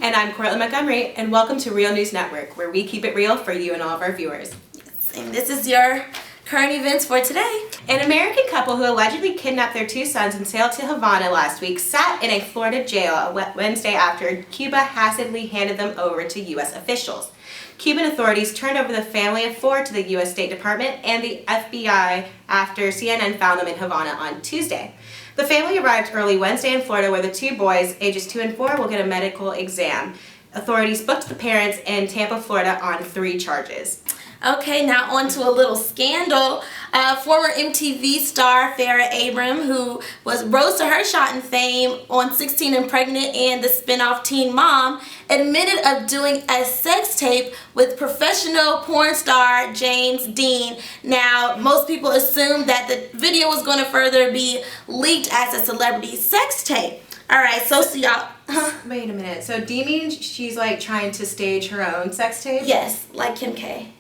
And I'm Courtlyn Montgomery, and welcome to Real News Network, where we keep it real for you and all of our viewers. Yes, and this is your current events for today. An American couple who allegedly kidnapped their 2 sons and sailed to Havana last week sat in a Florida jail Wednesday after Cuba hastily handed them over to U.S. officials. Cuban authorities turned over the family of 4 to the U.S. State Department and the FBI after CNN found them in Havana on Tuesday. The family arrived early Wednesday in Florida, where the 2 boys, ages 2 and 4, will get a medical exam. Authorities booked the parents in Tampa, Florida on 3 charges. Okay, now on to a little scandal. Former MTV star Farrah Abraham, who rose to her shot in fame on 16 and Pregnant and the spinoff Teen Mom, admitted of doing a sex tape with professional porn star James Dean. Now, most people assumed that the video was going to further be leaked as a celebrity sex tape. All right, so y'all. Wait a minute. So do you mean she's like trying to stage her own sex tape? Yes, like Kim K.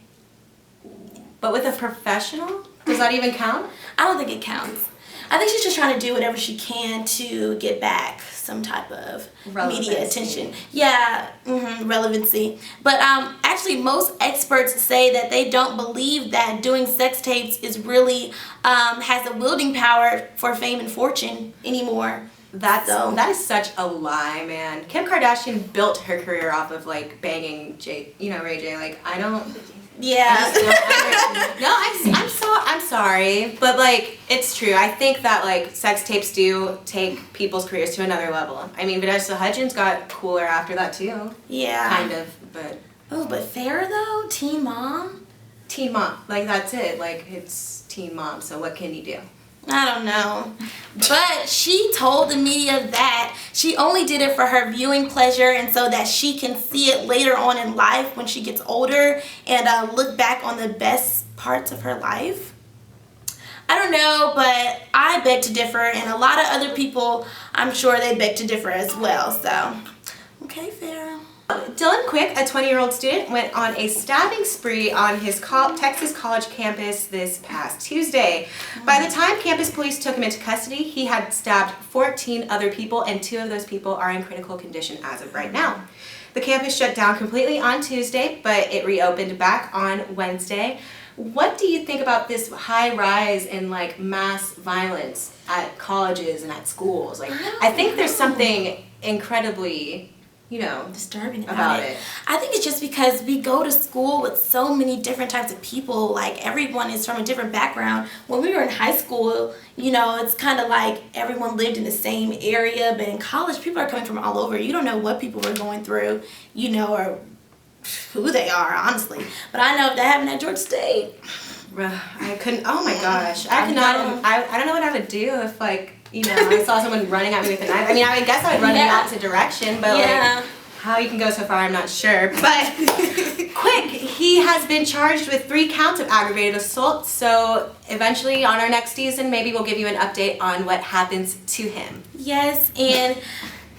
But with a professional? Does that even count? I don't think it counts. I think she's just trying to do whatever she can to get back some type of media attention. Yeah, relevancy. But actually, most experts say that they don't believe that doing sex tapes is really has the wielding power for fame and fortune anymore. That is such a lie, man. Kim Kardashian built her career off of like banging Ray J. Like, I don't. Yeah. I'm sorry, but like it's true. I think that like sex tapes do take people's careers to another level. I mean, Vanessa Hudgens got cooler after that too. Yeah. Kind of, but. Oh, but Farrah though, Teen Mom. Teen Mom, like that's it. Like it's Teen Mom. So what can you do? I don't know. But she told the media that she only did it for her viewing pleasure and so that she can see it later on in life when she gets older and look back on the best parts of her life. I don't know, but I beg to differ, and a lot of other people, I'm sure they beg to differ as well. So, okay, Farrah. Dylan Quick, a 20-year-old student, went on a stabbing spree on his Texas college campus this past Tuesday. By the time campus police took him into custody, he had stabbed 14 other people, and 2 of those people are in critical condition as of right now. The campus shut down completely on Tuesday, but it reopened back on Wednesday. What do you think about this high rise in like mass violence at colleges and at schools? Like, I think there's something incredibly disturbing about it. I think it's just because we go to school with so many different types of people. Like, everyone is from a different background. When we were in high school, it's kind of like everyone lived in the same area, but in college, people are coming from all over. You don't know what people are going through, or who they are, honestly. But I know if that happened at Georgia State. I couldn't, oh my gosh. I don't know what I would do if I saw someone running at me with a knife. I mean, I guess I would run in the opposite direction, but like, how you can go so far, I'm not sure. But Quick, he has been charged with 3 counts of aggravated assault, so eventually on our next season, maybe we'll give you an update on what happens to him. Yes, and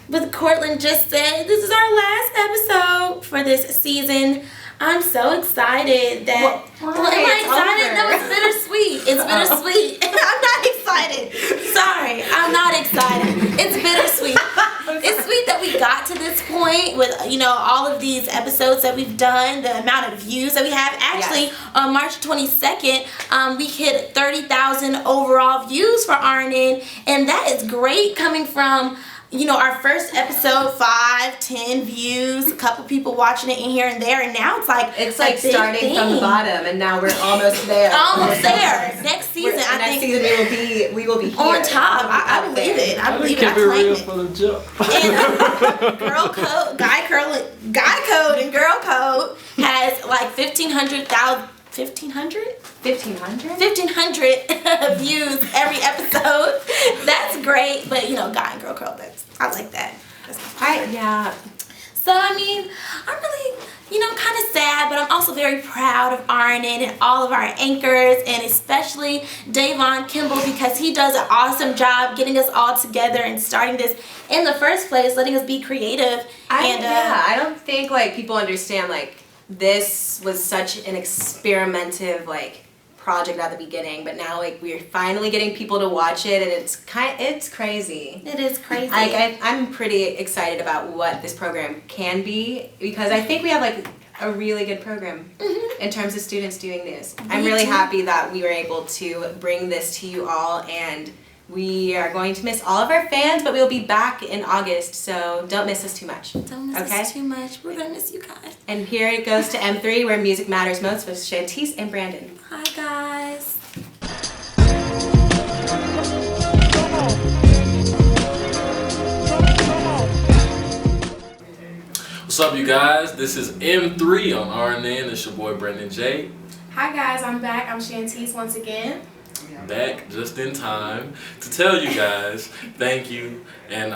with Courtlyn just said, this is our last episode for this season. I'm so excited that... Well, am I excited? No, it's bittersweet. It's bittersweet. I'm not excited. Sorry, I'm not excited. It's bittersweet. It's sweet that we got to this point with, all of these episodes that we've done, the amount of views that we have. Actually, on March 22nd, we hit 30,000 overall views for RNN, and that is great coming from... our first episode, 5, 10 views, a couple people watching it in here and there, and now it's like starting from the bottom, and now we're almost there. Almost there. Next season, next season we will be here. On top. I believe it. I believe it. I claim it. For the jump. And Girl Code, Guy Code, and Girl Code has like 1,500 views every episode. That's great, but Guy and Girl Code, I like that. So I mean, I'm really kind of sad, but I'm also very proud of RNN and all of our anchors, and especially Davon Kimball, because he does an awesome job getting us all together and starting this in the first place, letting us be creative. I don't think people understand this was such an experimental project at the beginning, but now like we're finally getting people to watch it, and it's crazy. It is crazy. I'm pretty excited about what this program can be, because I think we have like a really good program in terms of students doing this. I'm really happy that we were able to bring this to you all, and we are going to miss all of our fans, but we'll be back in August, so don't miss us too much. Don't miss us too much. We're gonna miss you guys. And here it goes to M3, where music matters most, with Shantice and Brandon. Hi guys. What's up, you guys? This is M3 on RNN. It's your boy Brandon J. Hi guys, I'm back. I'm Shantice once again. Back just in time to tell you guys thank you, and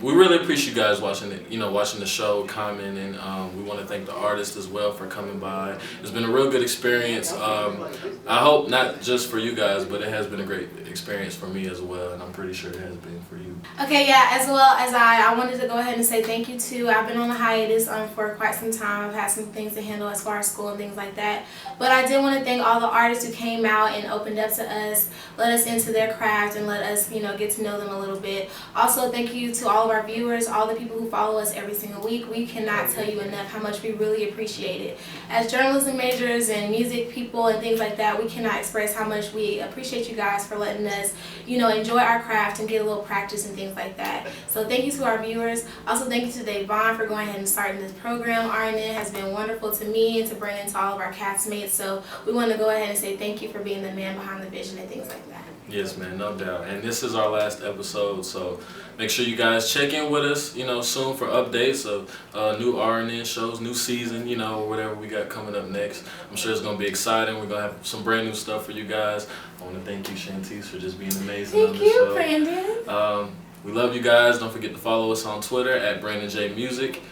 we really appreciate you guys watching it. Watching the show, commenting. We want to thank the artists as well for coming by. It's been a real good experience. I hope not just for you guys, but it has been a great experience for me as well, and I'm pretty sure it has been for you. Okay, yeah, as well as I wanted to go ahead and say thank you too. I've been on a hiatus for quite some time. I've had some things to handle as far as school and things like that. But I did want to thank all the artists who came out and opened up to us, let us into their craft, and let us, get to know them a little bit. Also, thank you to all of our viewers, all the people who follow us every single week. We cannot tell you enough how much we really appreciate it. As journalism majors and music people and things like that, we cannot express how much we appreciate you guys for letting us, enjoy our craft and get a little practice and things like that. So thank you to our viewers. Also, thank you to Dave Vaughn for going ahead and starting this program. RNN has been wonderful to me and to bring into all of our castmates. So we want to go ahead and say thank you for being the man behind the vision and things like that. Yes, man, no doubt. And this is our last episode, so make sure you guys check in with us, soon for updates of new RNN shows, new season, whatever we got coming up next. I'm sure it's going to be exciting. We're going to have some brand new stuff for you guys. I want to thank you, Shantice, for just being amazing on the show. Thank you, Brandon. We love you guys. Don't forget to follow us on Twitter at Brandon J Music.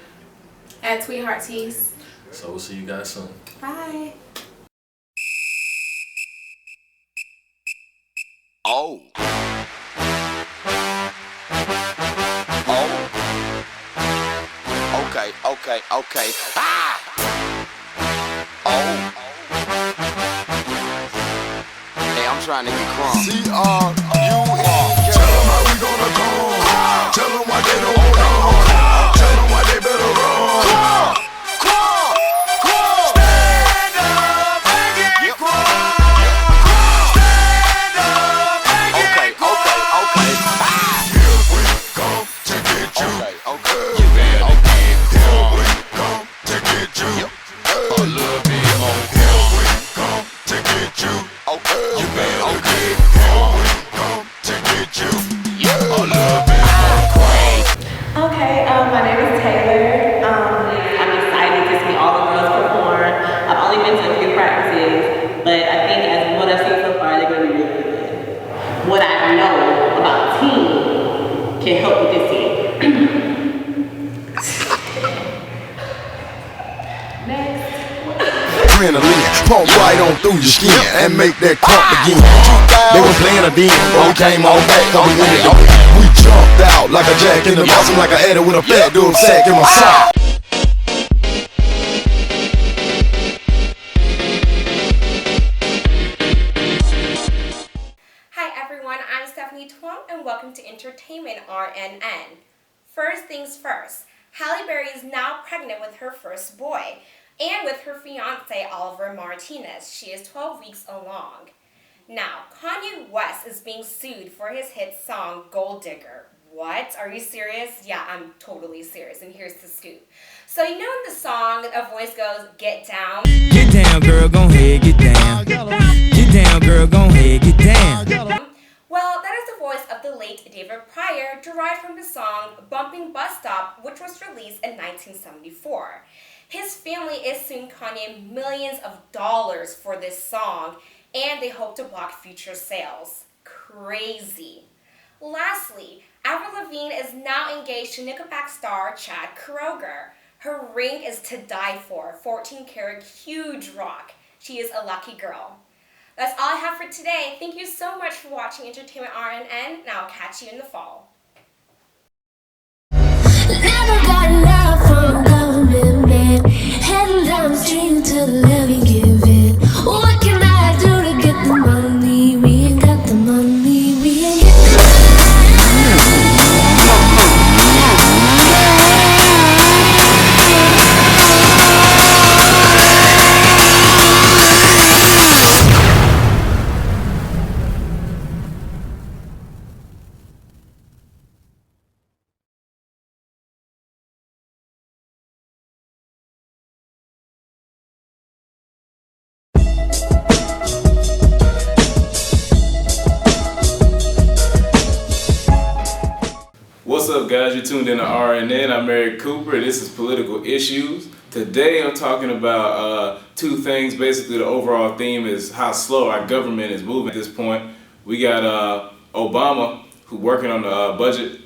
At Tweethearties. So we'll see you guys soon. Bye. Oh. Okay. Ah! Oh. Hey, I'm trying to get crunk. C-R-U-E. Tell them how we gonna come. Tell them why they don't run. Tell them why they better run. Stand up and get crunk. Stand up and get crunk. Okay. Here we come to get you. Okay. You better get crunk. Here we come to get you. A little bit more. Here we come to get you. Okay. You better get crunk. Here we come to get you. A little bit more crazy. Okay, my name is Taylor. I'm excited to see all the girls perform. I've only been to a few practices, but I think as what I've seen so far, they're going to be really good. What I know about the team can help with this team. Adrenaline, pump right on through your skin and make that crunk begin. They were playing a den, but we came on back, cause we winning the win. We jumped out like a jack in the box. I'm like an adder with a fat dude sack in my sock. Hi everyone, I'm Stephanie Twum and welcome to Entertainment RNN. First things first, Halle Berry is now pregnant with her first boy and with her fiance Oliver Martinez. She is 12 weeks along. Now, Kanye West is being sued for his hit song Gold Digger. What? Are you serious? Yeah, I'm totally serious, and here's the scoop. So you know in the song, a voice goes, "Get down." Get down, girl, gon' head, get down. Get down, girl, gon' head, get down. Well, that is the voice of the late David Pryor, derived from the song Bumping Bus Stop, which was released in 1974. His family is suing Kanye millions of dollars for this song, and they hope to block future sales. Crazy. Lastly, Avril Lavigne is now engaged to Nickelback star Chad Kroeger. Her ring is to die for, 14-karat huge rock. She is a lucky girl. That's all I have for today. Thank you so much for watching Entertainment RNN, and I'll catch you in the fall. Never got love from a government man. Heading down the street to the levee giving. What can I do to get guys, you're tuned in to RNN. I'm Eric Cooper. This is Political Issues. Today I'm talking about two things. Basically, the overall theme is how slow our government is moving at this point. We got Obama, who's working on the budget.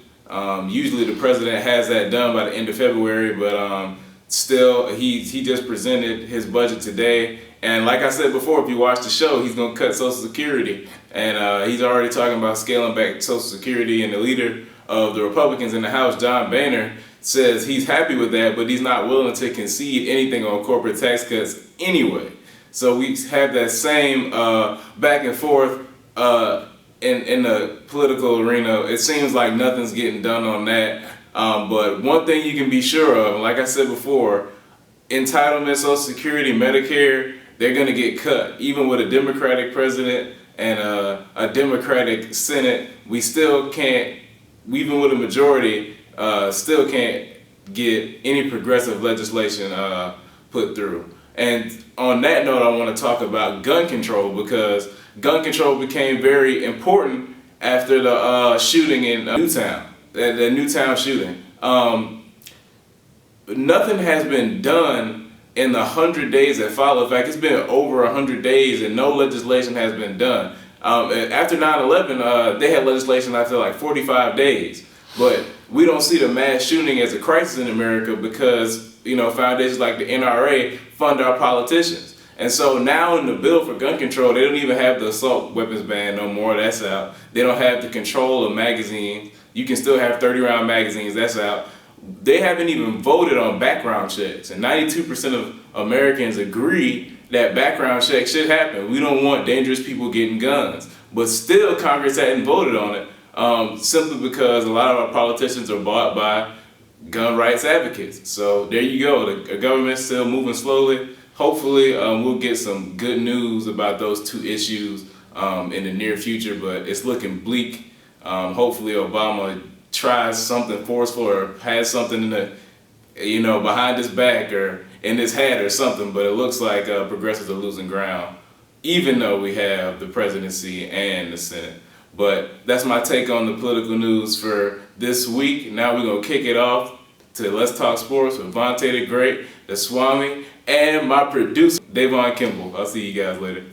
Usually the president has that done by the end of February, but still, he just presented his budget today. And like I said before, if you watch the show, he's going to cut Social Security. And he's already talking about scaling back Social Security. And the leader of the Republicans in the House, John Boehner, says he's happy with that, but he's not willing to concede anything on corporate tax cuts anyway. So we have that same back and forth in the political arena. It seems like nothing's getting done on that. But one thing you can be sure of, like I said before, entitlement, Social Security, Medicare, they're going to get cut. Even with a Democratic president and a Democratic Senate, we still can't, even with a majority, still can't get any progressive legislation put through. And on that note, I want to talk about gun control, because gun control became very important after the shooting in Newtown, the Newtown shooting. Nothing has been done in the 100 days that followed. In fact, it's been over 100 days and no legislation has been done. After 9/11, they had legislation after like 45 days. But we don't see the mass shooting as a crisis in America because, foundations like the NRA fund our politicians. And so now in the bill for gun control, they don't even have the assault weapons ban no more. That's out. They don't have the control of magazines. You can still have 30-round magazines. That's out. They haven't even voted on background checks. And 92% of Americans agree that background checks should happen. We don't want dangerous people getting guns. But still, Congress hadn't voted on it simply because a lot of our politicians are bought by gun rights advocates. So there you go. The government's still moving slowly. Hopefully, we'll get some good news about those two issues in the near future, but it's looking bleak. Hopefully, Obama tries something forceful or has something in the, behind his back or in his hat or something, but it looks like progressives are losing ground, even though we have the presidency and the Senate. But that's my take on the political news for this week. Now we're going to kick it off to Let's Talk Sports with Vontae Da Great, the Swami, and my producer, Davon Kimball. I'll see you guys later.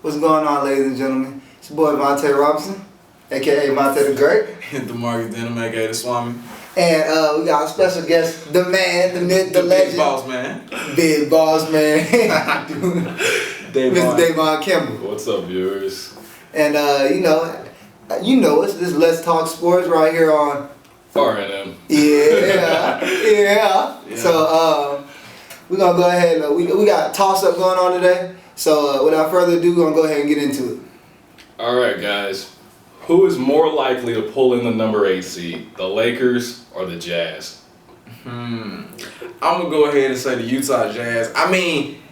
What's going on, ladies and gentlemen? It's your boy Vontae Robinson, aka Vontae Da Great. DeMarcus Denham, aka the Swami. And we got a special guest, the man, the myth, the legend. Big boss man. Big boss man. Mr. Davon Kimball. What's up, viewers? And it's this Let's Talk Sports right here on RNM. Yeah. So we're gonna go ahead and we got a toss up going on today. So without further ado, we're gonna go ahead and get into it. All right, guys. Who is more likely to pull in the number 8 seed, the Lakers or the Jazz? I'm gonna go ahead and say the Utah Jazz. I mean,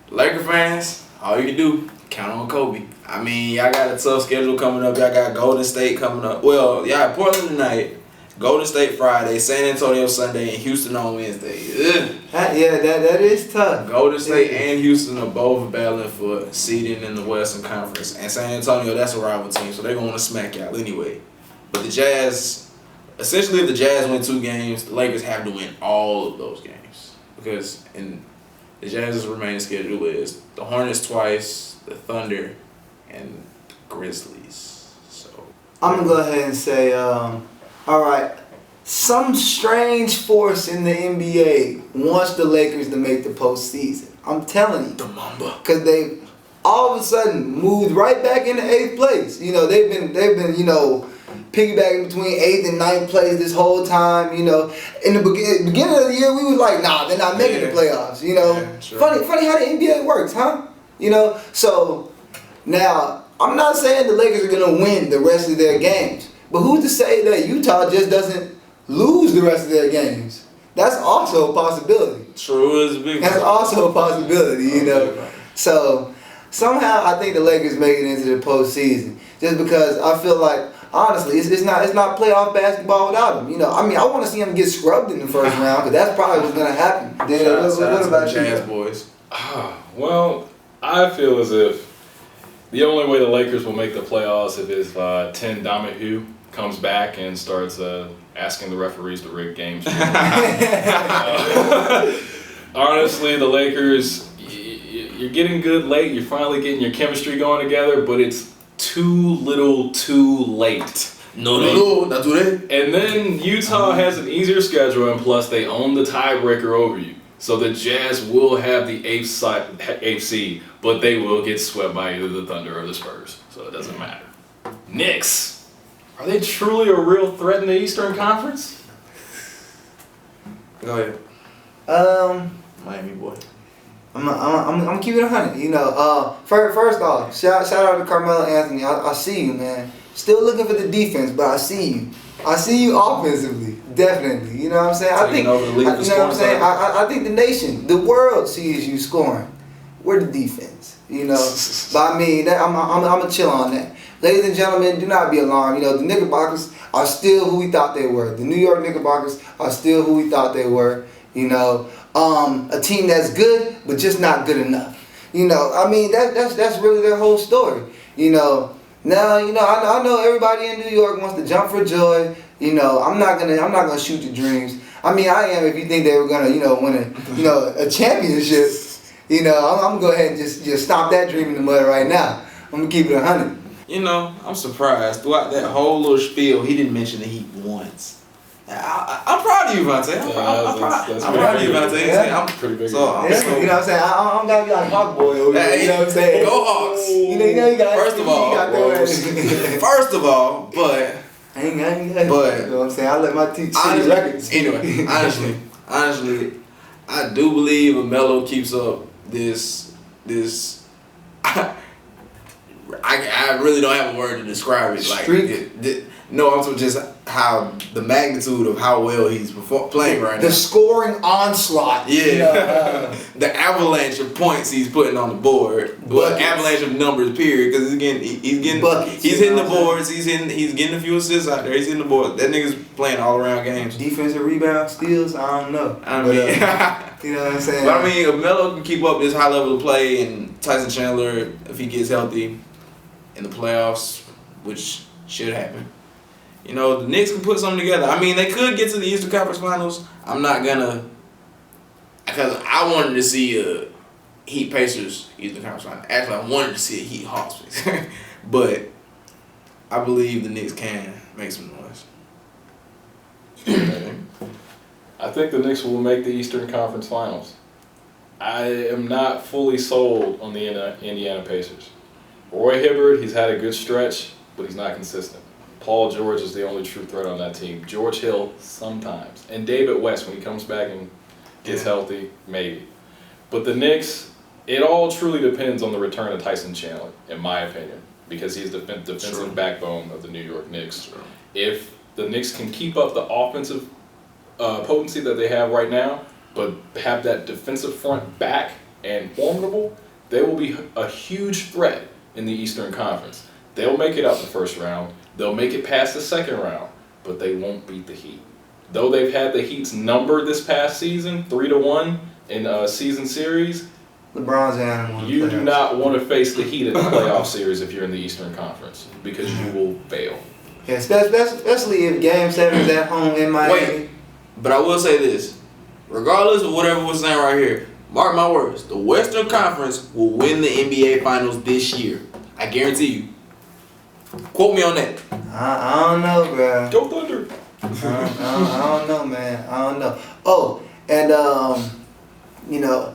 Laker fans, all you can do, count on Kobe. I mean, y'all got a tough schedule coming up. Y'all got Golden State coming up. Well, y'all have Portland tonight, Golden State Friday, San Antonio Sunday, and Houston on Wednesday. That is tough. Golden State and Houston are both battling for seeding in the Western Conference. And San Antonio, that's a rival team, so they're going to want to smack y'all anyway. But the Jazz, essentially if the Jazz win 2 games, the Lakers have to win all of those games. Because in the Jazz's remaining schedule is the Hornets twice, the Thunder, and the Grizzlies. So I'm going to go ahead and say, all right, some strange force in the NBA wants the Lakers to make the postseason. I'm telling you. The Mamba. Because they all of a sudden moved right back into 8th place. They've been piggybacking between 8th and 9th place this whole time. In the beginning of the year, we was like, nah, they're not making the playoffs. Yeah, sure. Funny how the NBA works, huh? So now I'm not saying the Lakers are gonna win the rest of their games. But who's to say that Utah just doesn't lose the rest of their games? That's also a possibility. True as big. That's also a possibility, So somehow I think the Lakers make it into the postseason, just because I feel like honestly it's not playoff basketball without them. I want to see them get scrubbed in the first round, because that's probably what's gonna happen. Then what about Jazz you? boys? Well, I feel as if The only way the Lakers will make the playoffs if Tim Donahue comes back and starts asking the referees to rig games. Honestly, the Lakers, you're getting good late. You're finally getting your chemistry going together, but it's too little too late. No, not too late. And then Utah has an easier schedule, and plus they own the tiebreaker over you. So the Jazz will have the eighth seed, but they will get swept by either the Thunder or the Spurs. So it doesn't matter. Knicks, are they truly a real threat in the Eastern Conference? Go ahead. Miami boy. I'm keeping it 100. You know, first off, shout out to Carmelo Anthony. I see you, man. Still looking for the defense, but I see you. I see you offensively, definitely. You know what I'm saying? I think. You know what I'm saying? I think the nation, the world sees you scoring. We're the defense. You know, but I mean, I'm gonna chill on that. Ladies and gentlemen, do not be alarmed. You know, the Knickerbockers are still who we thought they were. The New York Knickerbockers are still who we thought they were. You know, a team that's good, but just not good enough. You know, I mean, that's really their whole story. You know, now, you know, I know everybody in New York wants to jump for joy. You know, I'm not gonna shoot your dreams. I mean, I am if you think they were gonna, you know, win a championship. You know, I'm gonna go ahead and just stop that dream in the mud right now. I'm gonna keep it 100. You know, I'm surprised throughout that whole little spiel, he didn't mention the Heat once. I'm proud of you, Vontae. I'm proud of you, Vontae. Yeah. I'm pretty big. You know what I'm saying? I don't gotta be like Hawk Boy over here. You know what I'm saying? Go Hawks. You know you got. First of all, but I ain't got. You know what I'm saying? I let my city records. Anyway, honestly, I do believe if Melo keeps up this. I really don't have a word to describe it. Like, no, I'm talking just how the magnitude of how well he's playing right now. The scoring onslaught. Yeah. You know, the avalanche of points he's putting on the board. Well, avalanche of numbers, period. Because he's getting buckets, he's hitting the boards. He's getting a few assists out there. He's hitting the board. That nigga's playing all around games. Defensive rebound, steals. I don't know. I mean, you know what I'm saying? But I mean, if Melo can keep up this high level of play, and Tyson Chandler, if he gets healthy in the playoffs, which should happen. You know, the Knicks can put something together. I mean, they could get to the Eastern Conference Finals. I'm not gonna, because I wanted to see a Heat Pacers Eastern Conference Finals. Actually, I wanted to see a Heat Hawks. But I believe the Knicks can make some noise. I think the Knicks will make the Eastern Conference Finals. I am not fully sold on the Indiana Pacers. Roy Hibbert, he's had a good stretch, but he's not consistent. Paul George is the only true threat on that team. George Hill, sometimes. And David West, when he comes back and gets healthy, maybe. But the Knicks, it all truly depends on the return of Tyson Chandler, in my opinion, because he's the defensive backbone of the New York Knicks. Sure. If the Knicks can keep up the offensive potency that they have right now, but have that defensive front back and formidable, they will be a huge threat in the Eastern Conference. They'll make it out the first round. They'll make it past the second round, but they won't beat the Heat. Though they've had the Heat's number this past season, 3-1 in a season series, LeBron's animal. You do not want to face the Heat in the playoff series if you're in the Eastern Conference, because you will fail. Yeah, especially if Game 7 is at home in Miami. Wait, but I will say this. Regardless of whatever we're saying right here, mark my words, the Western Conference will win the NBA Finals this year. I guarantee you. Quote me on that. I don't know, bro. Go Thunder. I don't know, man. I don't know. Oh, and you know,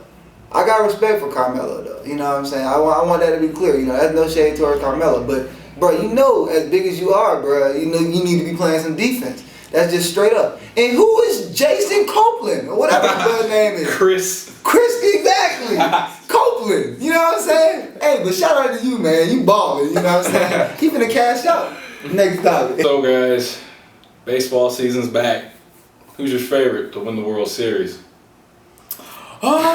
I got respect for Carmelo though. You know what I'm saying? I want that to be clear. You know, that's no shade towards Carmelo, but bro, you know, as big as you are, bro, you know you need to be playing some defense. That's just straight up. And who is Jason Courtlyn or whatever his name is? Chris, exactly. Courtlyn. You know what I'm saying? Hey, but shout out to you, man. You balling. You know what I'm saying? Keeping the cash out. Next topic. So guys, baseball season's back. Who's your favorite to win the World Series? Oh.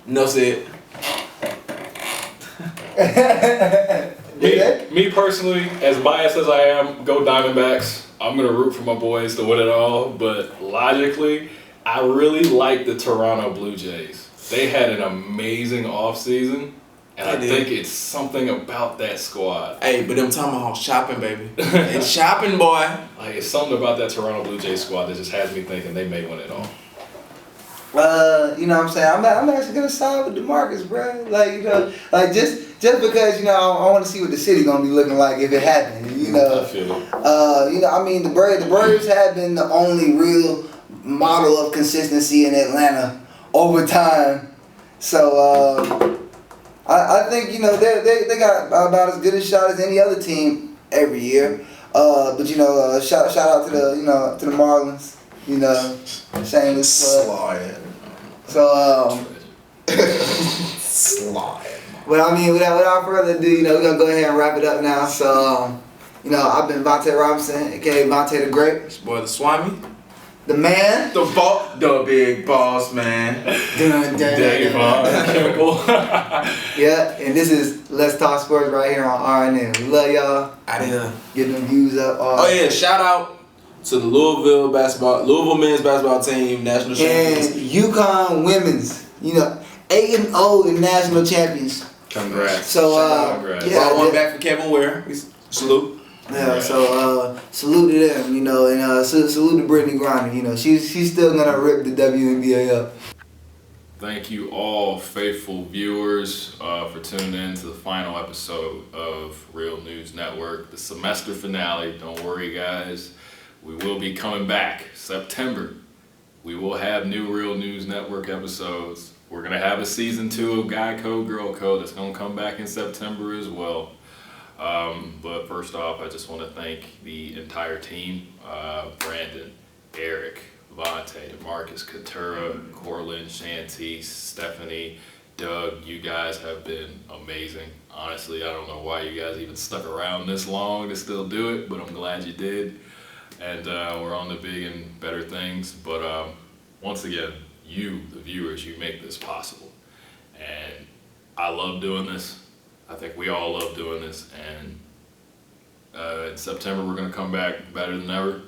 No said. Me personally, as biased as I am, go Diamondbacks. I'm going to root for my boys to win it all, but logically, I really like the Toronto Blue Jays. They had an amazing offseason, and I think it's something about that squad. Hey, but them tomahawk shopping, baby. It's shopping, boy. Like, it's something about that Toronto Blue Jays squad that just has me thinking they may win it all. You know what I'm saying? I'm actually gonna side with DeMarcus, bro. Like, you know, like just because, you know, I want to see what the city gonna be looking like if it happens. You know, I feel it. You know, I mean, the Braves have been the only real model of consistency in Atlanta over time. So I think, you know, they got about as good a shot as any other team every year. But you know, shout out to the Marlins. You know, shameless plug. So Slide. But I mean, without further ado, you know, we're gonna go ahead and wrap it up now. So you know, I've been Vontae Robinson, aka Vontae Da Great. It's boy the Swami. The man. The big boss man. Dave Campbell. Yeah, and this is Let's Talk Sports right here on RNN. We love y'all. Out of here. Get them views up. Oh yeah, shout out to the Louisville men's basketball team, national champions. And UConn women's, you know, 8-0 in national champions. Congrats. So Congrats. yeah, Ball one back for Kevin Ware. Salute. Yeah, so salute to them, you know, and salute to Brittany Griner. You know, she's still gonna rip the WNBA up. Thank you all, faithful viewers, for tuning in to the final episode of Real News Network, the semester finale. Don't worry, guys. We will be coming back September. We will have new Real News Network episodes. We're going to have a season 2 of Guy Code, Girl Code that's going to come back in September as well. But first off, I just want to thank the entire team. Brandon, Eric, Vontae, DeMarcus, Keturah, Courtlyn, Shantice, Stephanie, Doug. You guys have been amazing. Honestly, I don't know why you guys even stuck around this long to still do it, but I'm glad you did. And we're on to big and better things. But once again, you, the viewers, you make this possible. And I love doing this. I think we all love doing this. And in September, we're going to come back better than ever.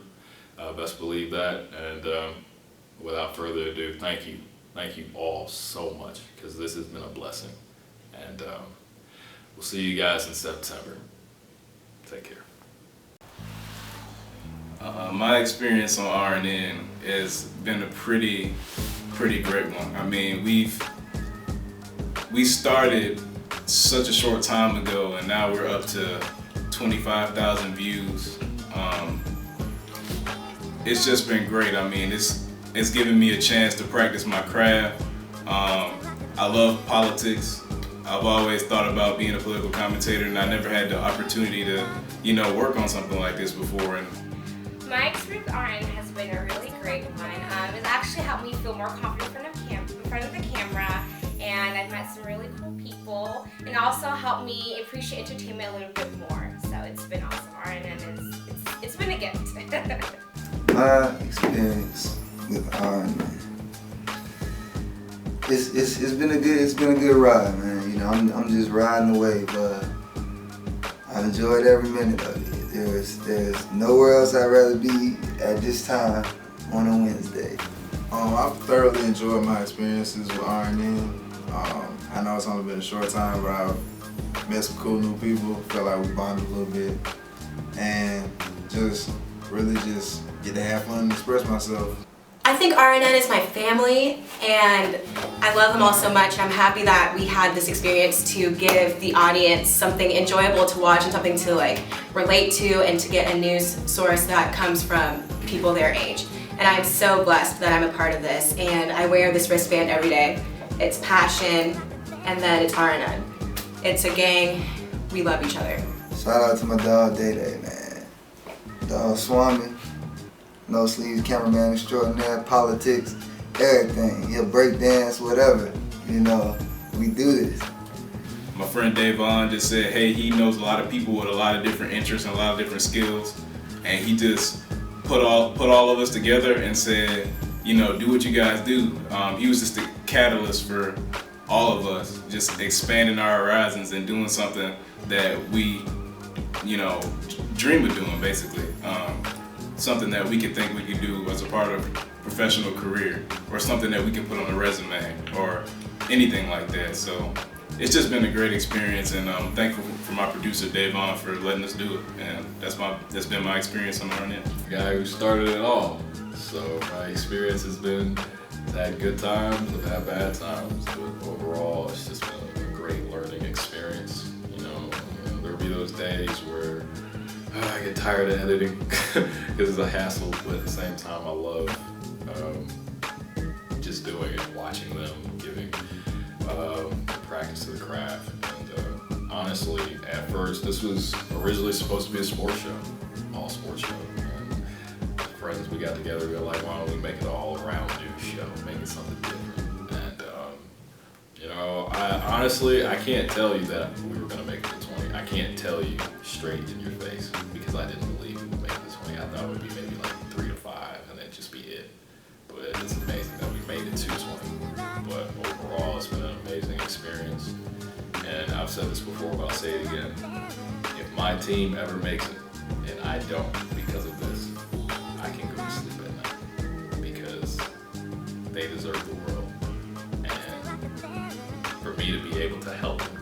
Best believe that. And without further ado, thank you. Thank you all so much, because this has been a blessing. And we'll see you guys in September. Take care. My experience on RNN has been a pretty great one. I mean, we started such a short time ago, and now we're up to 25,000 views. It's just been great. I mean, it's given me a chance to practice my craft. I love politics. I've always thought about being a political commentator, and I never had the opportunity to, you know, work on something like this before. And my experience with RN has been a really great one. It's actually helped me feel more confident in front of the camera, and I've met some really cool people, and also helped me appreciate entertainment a little bit more. So it's been awesome. RN, it's been a gift. My experience with RN, it's been a good ride, man. You know, I'm just riding away, but I've enjoyed every minute of it. There's nowhere else I'd rather be at this time on a Wednesday. I've thoroughly enjoyed my experiences with RNN. I know it's only been a short time, but I've met some cool new people. Felt like we bonded a little bit, and just really just get to have fun and express myself. I think RNN is my family, and I love them all so much. I'm happy that we had this experience to give the audience something enjoyable to watch and something to like relate to, and to get a news source that comes from people their age. And I'm so blessed that I'm a part of this, and I wear this wristband every day. It's passion, and then it's RNN. It's a gang. We love each other. Shout out to my dog Day Day, man. Dog Swami. No sleeves, cameraman extraordinaire, politics, everything. He'll break dance, whatever. You know, we do this. my friend Davon just said, hey, he knows a lot of people with a lot of different interests and a lot of different skills, and he just put all of us together and said, you know, do what you guys do. He was just the catalyst for all of us, just expanding our horizons and doing something that we, you know, dream of doing, basically. Something that we could think we could do as a part of professional career or something that we can put on a resume or anything like that. So it's just been a great experience, and I'm thankful for my producer Davon for letting us do it. And that's been my experience on the Run In. The guy who started it all. So my experience has been, I've had good times, I've had bad times, but overall it's just been a great learning experience. You know, there'll be those days where I get tired of editing because it's a hassle, but at the same time I love just doing it, watching them, giving practice to the craft. And honestly, at first, this was originally supposed to be a sports show, all sports show. And friends, we got together, we were like, why don't we make it an all-around news show, make it something different. And you know, I can't tell you that we were gonna make it to 20. I can't tell you straight in your face because I didn't believe we would make it to 20. I thought it would be maybe like 3 to 5 and then just be it. But it's amazing that we made it to 20. But overall, it's been an amazing experience. And I've said this before, but I'll say it again. If my team ever makes it, and I don't because of this, I can go to sleep at night because they deserve the world. And for me to be able to help them